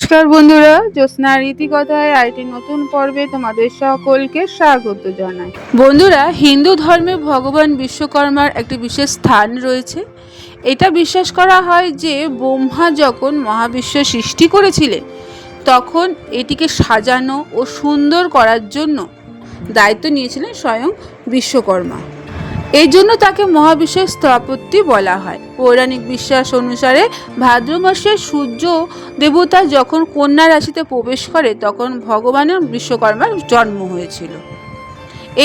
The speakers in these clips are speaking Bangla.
নমস্কার বন্ধুরা, জ্যোৎস্নার ইতিকথায় আরেকটি নতুন পর্বে তোমাদের সকলকে স্বাগত জানাই। বন্ধুরা, হিন্দু ধর্মে ভগবান বিশ্বকর্মার একটি বিশেষ স্থান রয়েছে। এটা বিশ্বাস করা হয় যে ব্রহ্মা যখন মহাবিশ্ব সৃষ্টি করেছিলেন তখন এটিকে সাজানো ও সুন্দর করার জন্য দায়িত্ব নিয়েছিলেন স্বয়ং বিশ্বকর্মা। এই জন্য তাকে মহাবিশ্বের স্থপতি বলা হয়। পৌরাণিক বিশ্বাস অনুসারে ভাদ্র মাসে সূর্য দেবতা যখন কন্যা রাশিতে প্রবেশ করে তখন ভগবানের বিশ্বকর্মার জন্ম হয়েছিল।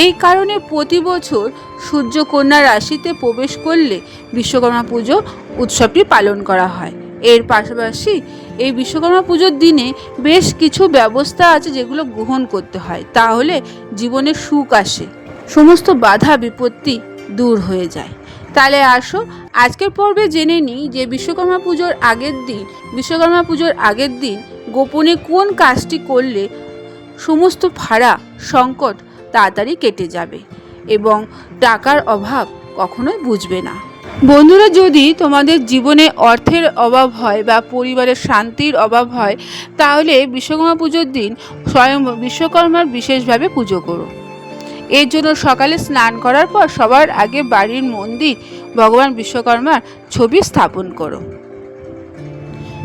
এই কারণে প্রতি বছর সূর্য কন্যা রাশিতে প্রবেশ করলে বিশ্বকর্মা পুজো উৎসবটি পালন করা হয়। এর পাশাপাশি এই বিশ্বকর্মা পুজোর দিনে বেশ কিছু ব্যবস্থা আছে যেগুলো গ্রহণ করতে হয়, তাহলে জীবনে সুখ আসে, সমস্ত বাধা বিপত্তি দূর হয়ে যায়। তাহলে আসো আজকের পর্বে জেনে নিই যে বিশ্বকর্মা পুজোর আগের দিন গোপনে কোন কাজটি করলে সমস্ত ফাড়া সংকট তাড়াতাড়ি কেটে যাবে এবং টাকার অভাব কখনোই বুঝবে না। বন্ধুরা, যদি তোমাদের জীবনে অর্থের অভাব হয় বা পরিবারের শান্তির অভাব হয় তাহলে বিশ্বকর্মা পুজোর দিন স্বয়ং বিশ্বকর্মার বিশেষভাবে পুজো করো। এর জন্য সকালে স্নান করার পর সবার আগে বাড়ির মন্দির ভগবান বিশ্বকর্মার ছবি স্থাপন করো।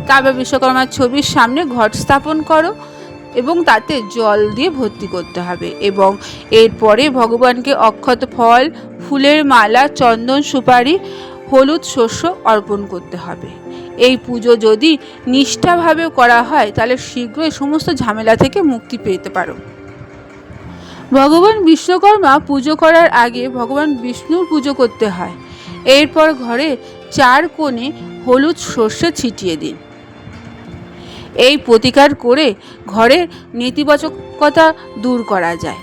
তারপর বিশ্বকর্মার ছবির সামনে ঘট স্থাপন করো এবং তাতে জল দিয়ে ভর্তি করতে হবে এবং এরপরে ভগবানকে অক্ষত ফল, ফুলের মালা, চন্দন, সুপারি, হলুদ শস্য অর্পণ করতে হবে। এই পুজো যদি নিষ্ঠাভাবে করা হয় তাহলে শীঘ্রই সমস্ত ঝামেলা থেকে মুক্তি পেতে পারো। ভগবান বিশ্বকর্মা পুজো করার আগে ভগবান বিষ্ণুর পুজো করতে হয়। এরপর ঘরে 4 কোণে হলুদ সর্ষে ছিটিয়ে দিন। এই প্রতিকার করে ঘরের নেতিবাচকতা দূর করা যায়।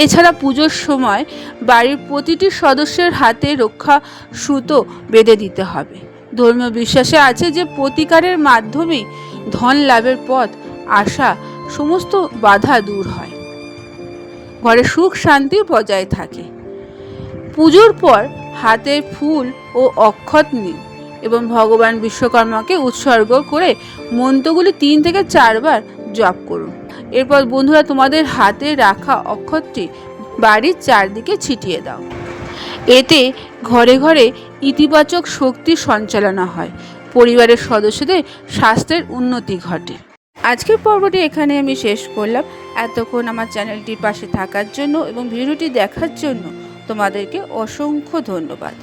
এছাড়া পুজোর সময় বাড়ির প্রতিটি সদস্যের হাতে রক্ষা সুতো বেঁধে দিতে হবে। ধর্মীয় বিশ্বাসে আছে যে প্রতিকারের মাধ্যমে ধন লাভের পথ আসা সমস্ত বাধা দূর হয়, ঘরে সুখ শান্তি বজায় থাকে। পুজোর পর হাতে ফুল ও অক্ষত নিন এবং ভগবান বিশ্বকর্মাকে উৎসর্গ করে মন্ত্রগুলি 3 থেকে 4 বার জপ করুন। এরপর বন্ধুরা, তোমাদের হাতে রাখা অক্ষতটি বাড়ির চারদিকে ছিটিয়ে দাও। এতে ঘরে ঘরে ইতিবাচক শক্তির সঞ্চালনা হয়, পরিবারের সদস্যদের স্বাস্থ্যের উন্নতি ঘটে। আজকের পর্বটি এখানে আমি শেষ করলাম। এতক্ষণ আমার চ্যানেলটির পাশে থাকার জন্য এবং ভিডিওটি দেখার জন্য তোমাদেরকে অসংখ্য ধন্যবাদ।